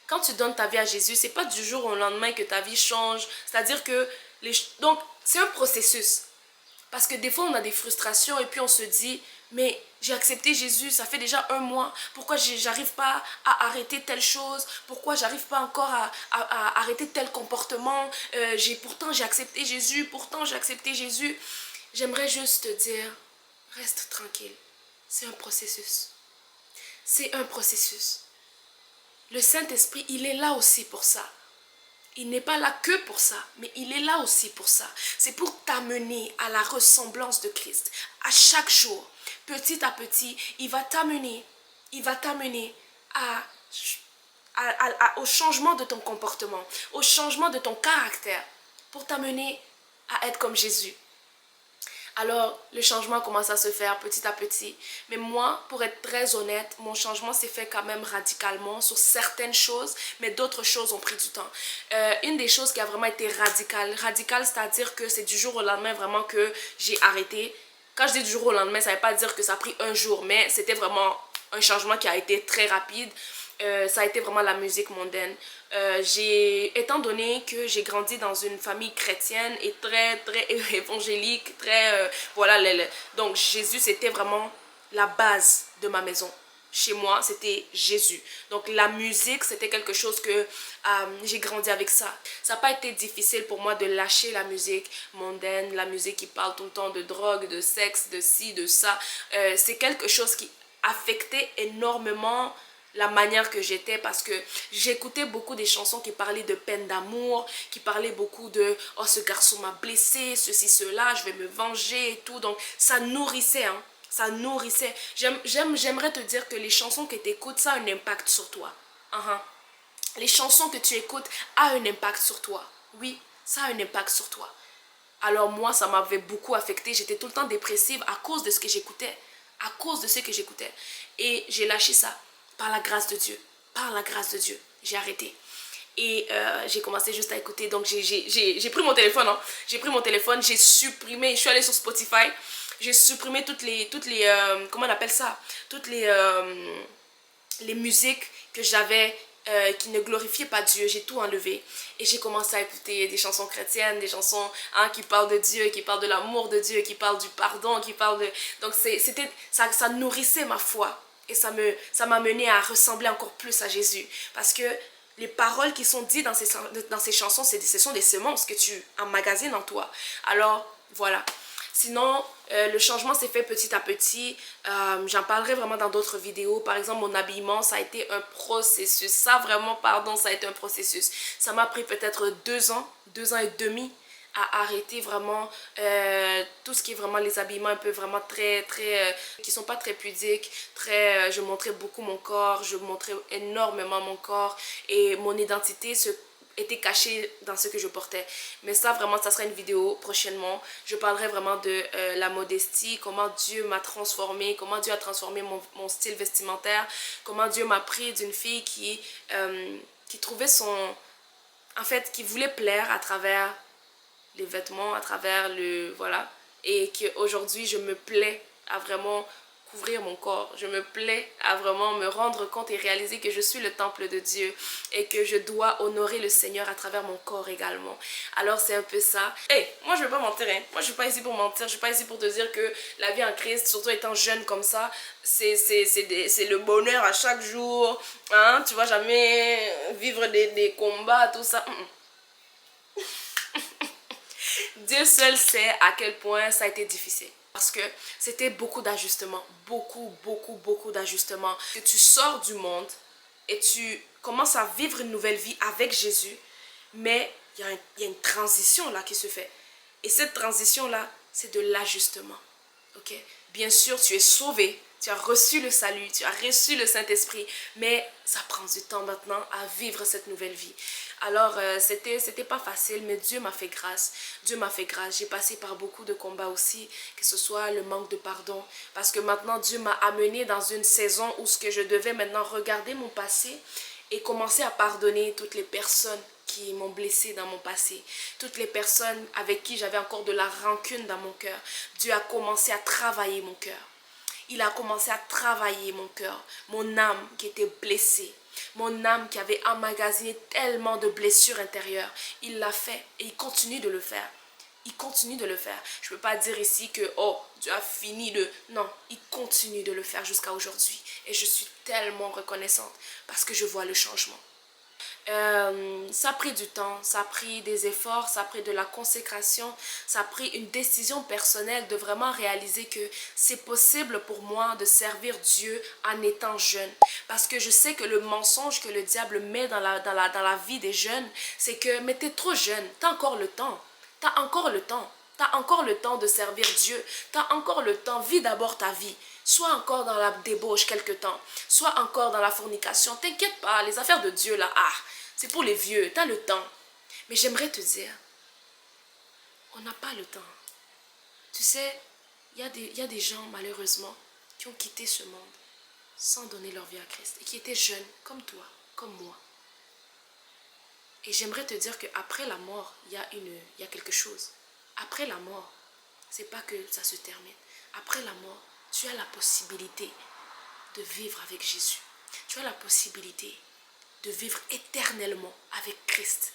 quand tu donnes ta vie à Jésus, c'est pas du jour au lendemain que ta vie change. C'est-à-dire que... Donc, c'est un processus. Parce que des fois, on a des frustrations et puis on se dit, mais j'ai accepté Jésus, ça fait déjà 1 mois. Pourquoi j'arrive pas à arrêter telle chose? Pourquoi j'arrive pas encore à arrêter tel comportement? Pourtant, j'ai accepté Jésus, J'aimerais juste te dire, reste tranquille. C'est un processus. C'est un processus. Le Saint-Esprit, il est là aussi pour ça. Il n'est pas là que pour ça, mais il est là aussi pour ça. C'est pour t'amener à la ressemblance de Christ. À chaque jour, petit à petit, il va t'amener au changement de ton comportement, au changement de ton caractère, pour t'amener à être comme Jésus. Alors, le changement commence à se faire petit à petit. Mais moi, pour être très honnête, mon changement s'est fait quand même radicalement sur certaines choses, mais d'autres choses ont pris du temps. Une des choses qui a vraiment été radicale, c'est-à-dire que c'est du jour au lendemain vraiment que j'ai arrêté. Quand je dis du jour au lendemain, ça ne veut pas dire que ça a pris 1 jour, mais c'était vraiment un changement qui a été très rapide. Ça a été vraiment la musique mondaine. Étant donné que j'ai grandi dans une famille chrétienne et très évangélique, voilà, donc Jésus c'était vraiment la base de ma maison. Chez moi c'était Jésus. Donc la musique c'était quelque chose que j'ai grandi avec ça. Ça n'a pas été difficile pour moi de lâcher la musique mondaine, la musique qui parle tout le temps de drogue, de sexe, de ci, de ça. C'est quelque chose qui affectait énormément la manière que j'étais, parce que j'écoutais beaucoup des chansons qui parlaient de peine d'amour, qui parlaient beaucoup de « oh, ce garçon m'a blessé, ceci, cela, je vais me venger et tout ». Donc ça nourrissait, hein, ça nourrissait. J'aimerais te dire que les chansons que tu écoutes, ça a un impact sur toi. Les chansons que tu écoutes ont un impact sur toi. Oui, ça a un impact sur toi. Alors moi, ça m'avait beaucoup affecté. J'étais tout le temps dépressive à cause de ce que j'écoutais. À cause de ce que j'écoutais. Et j'ai lâché ça. Par la grâce de Dieu. Par la grâce de Dieu. J'ai arrêté. Et j'ai commencé juste à écouter. Donc j'ai pris mon téléphone. Hein. J'ai pris mon téléphone. J'ai supprimé. Je suis allée sur Spotify. J'ai supprimé toutes les comment on appelle ça? Toutes les musiques que j'avais qui ne glorifiaient pas Dieu. J'ai tout enlevé. Et j'ai commencé à écouter des chansons chrétiennes. Des chansons qui parlent de Dieu. Qui parlent de l'amour de Dieu. Qui parlent du pardon. Qui parlent de... Donc ça nourrissait ma foi. Et ça m'a mené à ressembler encore plus à Jésus. Parce que les paroles qui sont dites dans ces chansons, ce sont des semences que tu emmagasines en toi. Alors, voilà. Sinon, le changement s'est fait petit à petit. J'en parlerai vraiment dans d'autres vidéos. Par exemple, mon habillement, ça a été un processus. Ça, vraiment, pardon, ça a été un processus. Ça m'a pris peut-être 2 ans, 2 ans et demi à arrêter vraiment tout ce qui est vraiment les habillements un peu vraiment qui sont pas très pudiques, je montrais beaucoup mon corps, je montrais énormément mon corps et mon identité était cachée dans ce que je portais. Mais ça vraiment, ça sera une vidéo prochainement. Je parlerai vraiment de la modestie, comment Dieu m'a transformée, comment Dieu a transformé mon style vestimentaire, comment Dieu m'a pris d'une fille qui trouvait en fait, qui voulait plaire à travers les vêtements, à travers voilà. Et qu'aujourd'hui, je me plais à vraiment couvrir mon corps. Je me plais à vraiment me rendre compte et réaliser que je suis le temple de Dieu et que je dois honorer le Seigneur à travers mon corps également. Alors, c'est un peu ça. Hey, moi, je ne vais pas mentir, hein. Moi, je ne suis pas ici pour mentir. Je ne suis pas ici pour te dire que la vie en Christ, surtout étant jeune comme ça, c'est le bonheur à chaque jour. Hein? Tu vas jamais vivre des combats, tout ça. Dieu seul sait à quel point ça a été difficile. Parce que c'était beaucoup d'ajustements. Beaucoup d'ajustements. Que tu sors du monde et tu commences à vivre une nouvelle vie avec Jésus. Mais il y a une transition là qui se fait. Et cette transition-là, c'est de l'ajustement. Ok? Bien sûr, tu es sauvé. Tu as reçu le salut, tu as reçu le Saint-Esprit, mais ça prend du temps maintenant à vivre cette nouvelle vie. Alors, c'était pas facile, mais Dieu m'a fait grâce. Dieu m'a fait grâce. J'ai passé par beaucoup de combats aussi, que ce soit le manque de pardon. Parce que maintenant, Dieu m'a amené dans une saison où ce que je devais maintenant regarder mon passé et commencer à pardonner toutes les personnes qui m'ont blessé dans mon passé. Toutes les personnes avec qui j'avais encore de la rancune dans mon cœur. Dieu a commencé à travailler mon cœur. Il a commencé à travailler mon cœur, mon âme qui était blessée, mon âme qui avait emmagasiné tellement de blessures intérieures. Il l'a fait et il continue de le faire. Il continue de le faire. Je ne peux pas dire ici que, oh, Dieu a fini de... Non, il continue de le faire jusqu'à aujourd'hui. Et je suis tellement reconnaissante parce que je vois le changement. Ça a pris du temps, ça a pris des efforts, ça a pris de la consécration, ça a pris une décision personnelle de vraiment réaliser que c'est possible pour moi de servir Dieu en étant jeune. Parce que je sais que le mensonge que le diable met dans la vie des jeunes, c'est que mais t'es trop jeune, t'as encore le temps, t'as encore le temps. T'as encore le temps de servir Dieu. T'as encore le temps. Vis d'abord ta vie. Sois encore dans la débauche quelque temps. Sois encore dans la fornication. T'inquiète pas, les affaires de Dieu là, c'est pour les vieux. T'as le temps. Mais j'aimerais te dire, on n'a pas le temps. Tu sais, il y a des gens malheureusement qui ont quitté ce monde sans donner leur vie à Christ et qui étaient jeunes comme toi, comme moi. Et j'aimerais te dire qu'après la mort, il y a quelque chose. Après la mort, c'est pas que ça se termine. Après la mort, tu as la possibilité de vivre avec Jésus. Tu as la possibilité de vivre éternellement avec Christ.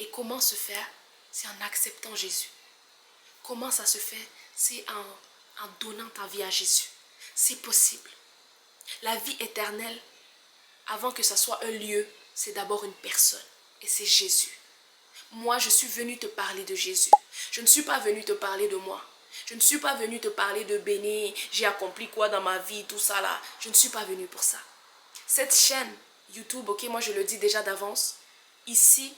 Et comment se faire? C'est en acceptant Jésus. Comment ça se fait? C'est en donnant ta vie à Jésus. C'est possible. La vie éternelle, avant que ça soit un lieu, c'est d'abord une personne. Et c'est Jésus. Moi, je suis venue te parler de Jésus. Je ne suis pas venue te parler de moi. Je ne suis pas venue te parler de béni, j'ai accompli quoi dans ma vie, tout ça là. Je ne suis pas venue pour ça. Cette chaîne YouTube, ok, moi je le dis déjà d'avance. Ici,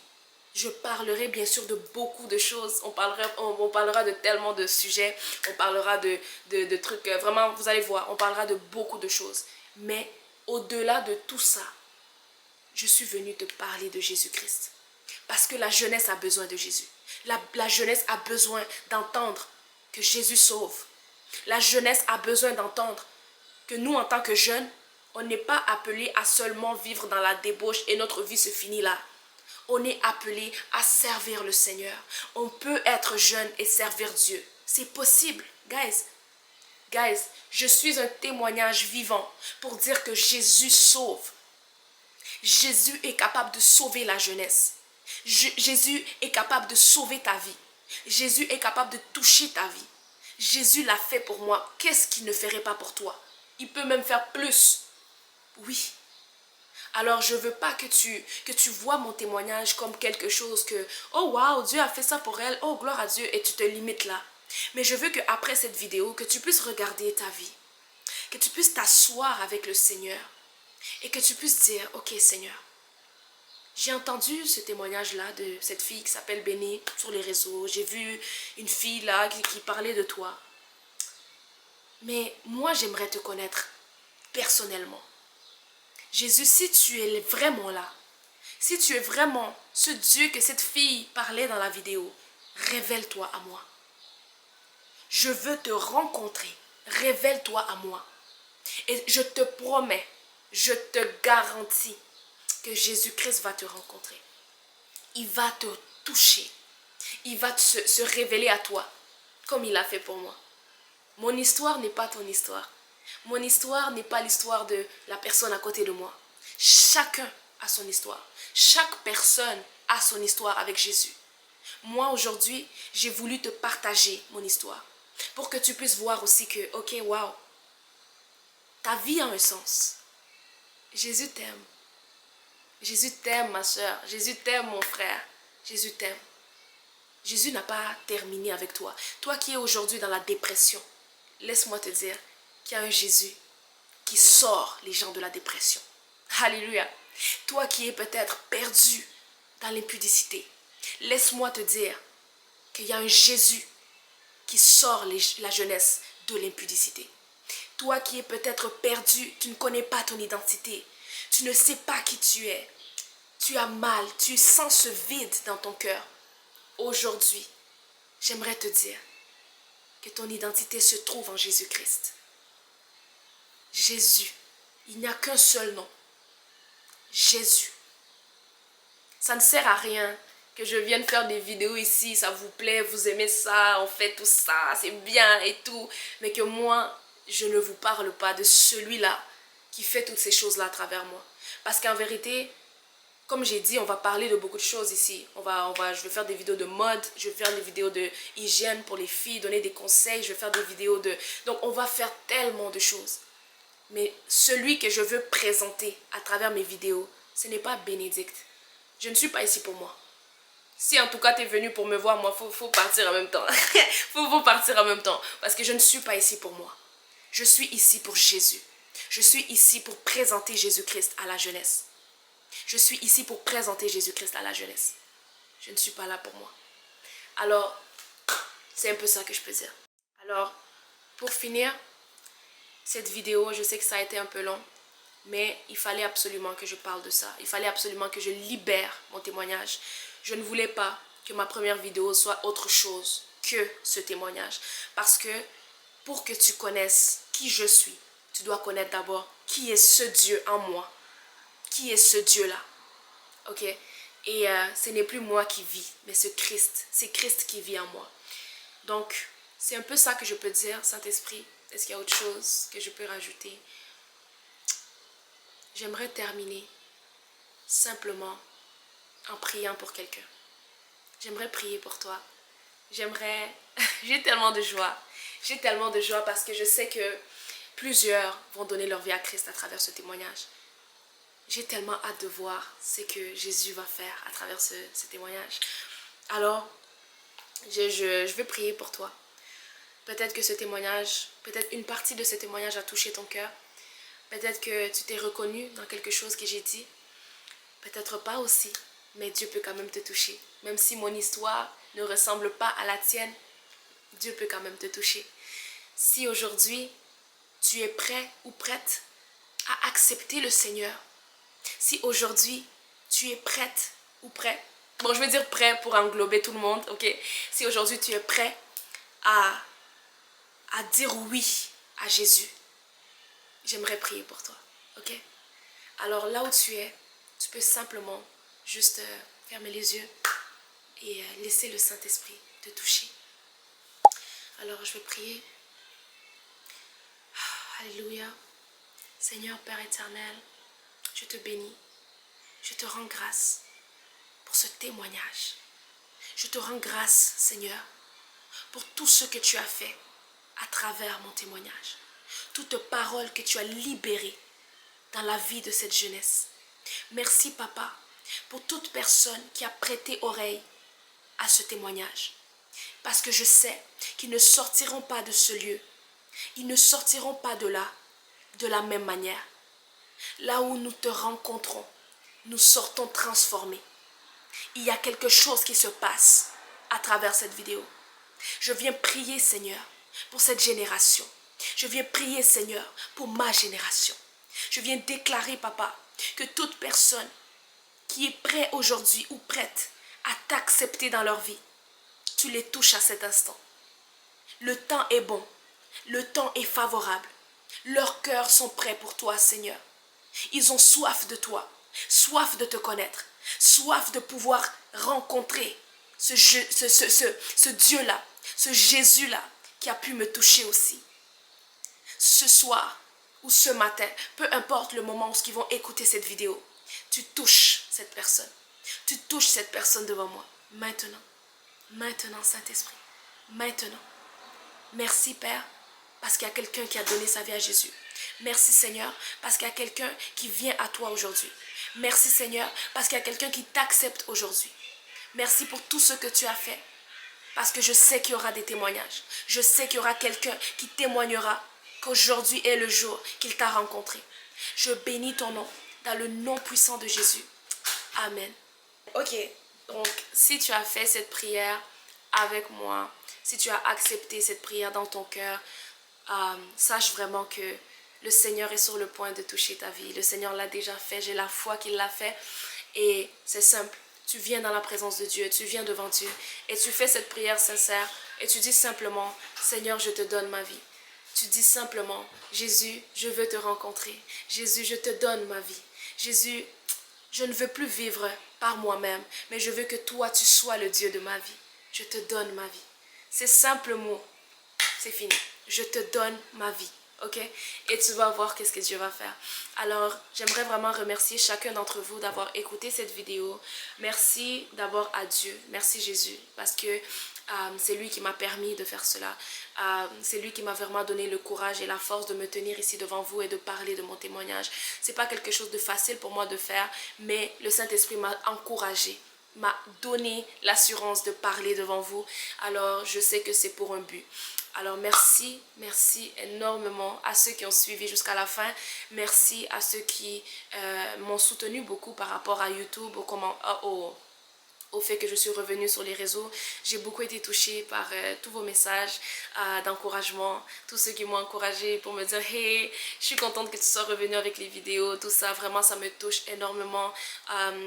je parlerai bien sûr de beaucoup de choses. On parlera de tellement de sujets. On parlera de trucs, vraiment, vous allez voir, on parlera de beaucoup de choses. Mais au-delà de tout ça, je suis venue te parler de Jésus-Christ. Parce que la jeunesse a besoin de Jésus. La jeunesse a besoin d'entendre que Jésus sauve. La jeunesse a besoin d'entendre que nous, en tant que jeunes, on n'est pas appelés à seulement vivre dans la débauche et notre vie se finit là. On est appelé à servir le Seigneur. On peut être jeune et servir Dieu. C'est possible, guys. Guys, je suis un témoignage vivant pour dire que Jésus sauve. Jésus est capable de sauver la jeunesse. Jésus est capable de sauver ta vie. Jésus est capable de toucher ta vie. Jésus l'a fait pour moi. Qu'est-ce qu'il ne ferait pas pour toi? Il peut même faire plus. Oui. Alors je ne veux pas que tu vois mon témoignage comme quelque chose que, oh wow, Dieu a fait ça pour elle, oh gloire à Dieu, et tu te limites là. Mais je veux qu'après cette vidéo, que tu puisses regarder ta vie, que tu puisses t'asseoir avec le Seigneur et que tu puisses dire, ok Seigneur, j'ai entendu ce témoignage-là de cette fille qui s'appelle Béni sur les réseaux, j'ai vu une fille là qui parlait de toi. Mais moi j'aimerais te connaître personnellement. Jésus, si tu es vraiment là, si tu es vraiment ce Dieu que cette fille parlait dans la vidéo, révèle-toi à moi. Je veux te rencontrer. Révèle-toi à moi. Et je te promets, je te garantis que Jésus-Christ va te rencontrer. Il va te toucher. Il va se révéler à toi, comme il l'a fait pour moi. Mon histoire n'est pas ton histoire. Mon histoire n'est pas l'histoire de la personne à côté de moi. Chacun a son histoire. Chaque personne a son histoire avec Jésus. Moi, aujourd'hui, j'ai voulu te partager mon histoire pour que tu puisses voir aussi que, ok, wow, ta vie a un sens. Jésus t'aime. Jésus t'aime, ma soeur. Jésus t'aime, mon frère. Jésus t'aime. Jésus n'a pas terminé avec toi. Toi qui es aujourd'hui dans la dépression, laisse-moi te dire qu'il y a un Jésus qui sort les gens de la dépression. Alléluia. Toi qui es peut-être perdu dans l'impudicité, laisse-moi te dire qu'il y a un Jésus qui sort la jeunesse de l'impudicité. Toi qui es peut-être perdu, tu ne connais pas ton identité, tu ne sais pas qui tu es, tu as mal, tu sens ce vide dans ton cœur. Aujourd'hui, j'aimerais te dire que ton identité se trouve en Jésus-Christ. Jésus, il n'y a qu'un seul nom. Jésus. Ça ne sert à rien que je vienne faire des vidéos ici, ça vous plaît, vous aimez ça, on fait tout ça, c'est bien et tout, mais que moi, je ne vous parle pas de celui-là qui fait toutes ces choses-là à travers moi. Parce qu'en vérité, comme j'ai dit, on va parler de beaucoup de choses ici. Je vais faire des vidéos de mode, je vais faire des vidéos de hygiène pour les filles, donner des conseils, je vais faire des vidéos de... Donc on va faire tellement de choses. Mais celui que je veux présenter à travers mes vidéos, ce n'est pas Bénédicte. Je ne suis pas ici pour moi. Si en tout cas tu es venu pour me voir, moi, faut partir en même temps. faut partir en même temps. Parce que je ne suis pas ici pour moi. Je suis ici pour Jésus. Je suis ici pour présenter Jésus-Christ à la jeunesse. Je suis ici pour présenter Jésus-Christ à la jeunesse. Je ne suis pas là pour moi. Alors, c'est un peu ça que je peux dire. Alors, pour finir cette vidéo, je sais que ça a été un peu long, mais il fallait absolument que je parle de ça. Il fallait absolument que je libère mon témoignage. Je ne voulais pas que ma première vidéo soit autre chose que ce témoignage. Parce que pour que tu connaisses qui je suis, tu dois connaître d'abord qui est ce Dieu en moi. Qui est ce Dieu-là? Ok? Et ce n'est plus moi qui vis, mais c'est Christ qui vit en moi. Donc, c'est un peu ça que je peux dire, Saint-Esprit. Est-ce qu'il y a autre chose que je peux rajouter? J'aimerais terminer simplement en priant pour quelqu'un. J'aimerais prier pour toi. J'ai tellement de joie. J'ai tellement de joie parce que je sais que plusieurs vont donner leur vie à Christ à travers ce témoignage. J'ai tellement hâte de voir ce que Jésus va faire à travers ce témoignage. Alors, je vais prier pour toi. Peut-être que ce témoignage, peut-être une partie de ce témoignage a touché ton cœur. Peut-être que tu t'es reconnu dans quelque chose que j'ai dit. Peut-être pas aussi, mais Dieu peut quand même te toucher. Même si mon histoire ne ressemble pas à la tienne, Dieu peut quand même te toucher. Si aujourd'hui, tu es prêt ou prête à accepter le Seigneur, si aujourd'hui, tu es prête ou prêt, bon, je veux dire prêt pour englober tout le monde, ok? Si aujourd'hui, tu es prêt à dire oui à Jésus, j'aimerais prier pour toi, ok? Alors là où tu es, tu peux simplement juste fermer les yeux et laisser le Saint-Esprit te toucher. Alors je vais prier. Alléluia. Seigneur Père éternel, je te bénis. Je te rends grâce pour ce témoignage. Je te rends grâce, Seigneur, pour tout ce que tu as fait à travers mon témoignage. toute parole que tu as libérée dans la vie de cette jeunesse. Merci, Papa, pour toute personne qui a prêté oreille à ce témoignage. Parce que je sais qu'ils ne sortiront pas de ce lieu. Ils ne sortiront pas de là de la même manière. Là où nous te rencontrons, nous sortons transformés. Il y a quelque chose qui se passe à travers cette vidéo. Je viens prier, Seigneur, pour cette génération. Je viens prier, Seigneur, pour ma génération. Je viens déclarer, Papa, que toute personne qui est prête aujourd'hui ou prête à t'accepter dans leur vie, tu les touches à cet instant. Le temps est bon. Le temps est favorable. Leurs cœurs sont prêts pour toi, Seigneur. Ils ont soif de toi, soif de te connaître, soif de pouvoir rencontrer ce Dieu-là, ce Jésus-là qui a pu me toucher aussi. Ce soir ou ce matin, peu importe le moment où ils vont écouter cette vidéo, tu touches cette personne. Tu touches cette personne devant moi. Maintenant, maintenant, Saint-Esprit, maintenant. Merci, Père, parce qu'il y a quelqu'un qui a donné sa vie à Jésus. Merci, Seigneur, parce qu'il y a quelqu'un qui vient à toi aujourd'hui. Merci, Seigneur, parce qu'il y a quelqu'un qui t'accepte aujourd'hui. Merci pour tout ce que tu as fait, parce que je sais qu'il y aura des témoignages. Je sais qu'il y aura quelqu'un qui témoignera qu'aujourd'hui est le jour qu'il t'a rencontré. Je bénis ton nom dans le nom puissant de Jésus. Amen. Ok, donc si tu as fait cette prière avec moi, si tu as accepté cette prière dans ton cœur, sache vraiment que le Seigneur est sur le point de toucher ta vie. Le Seigneur l'a déjà fait, j'ai la foi qu'il l'a fait. Et c'est simple, tu viens dans la présence de Dieu, tu viens devant Dieu et tu fais cette prière sincère et tu dis simplement, Seigneur, je te donne ma vie. Tu dis simplement, Jésus, je veux te rencontrer. Jésus, je te donne ma vie. Jésus, je ne veux plus vivre par moi-même, mais je veux que toi, tu sois le Dieu de ma vie. Je te donne ma vie. Ces simples mots, c'est fini. Je te donne ma vie, ok? Et tu vas voir qu'est-ce que Dieu va faire. Alors, j'aimerais vraiment remercier chacun d'entre vous d'avoir écouté cette vidéo. Merci d'abord à Dieu. Merci Jésus, parce que c'est lui qui m'a permis de faire cela. C'est lui qui m'a vraiment donné le courage et la force de me tenir ici devant vous et de parler de mon témoignage. C'est pas quelque chose de facile pour moi de faire, mais le Saint-Esprit m'a encouragé, m'a donné l'assurance de parler devant vous. Alors, je sais que c'est pour un but. Alors, merci énormément à ceux qui ont suivi jusqu'à la fin. Merci à ceux qui m'ont soutenu beaucoup par rapport à YouTube, au fait que je suis revenue sur les réseaux. J'ai beaucoup été touchée par tous vos messages d'encouragement, tous ceux qui m'ont encouragée pour me dire « Hey, je suis contente que tu sois revenue avec les vidéos », tout ça, vraiment ça me touche énormément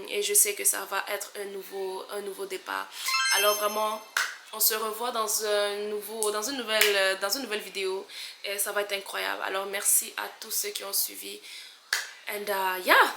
et je sais que ça va être un nouveau départ. Alors vraiment, on se revoit dans une nouvelle vidéo et ça va être incroyable. Alors merci à tous ceux qui ont suivi and yeah.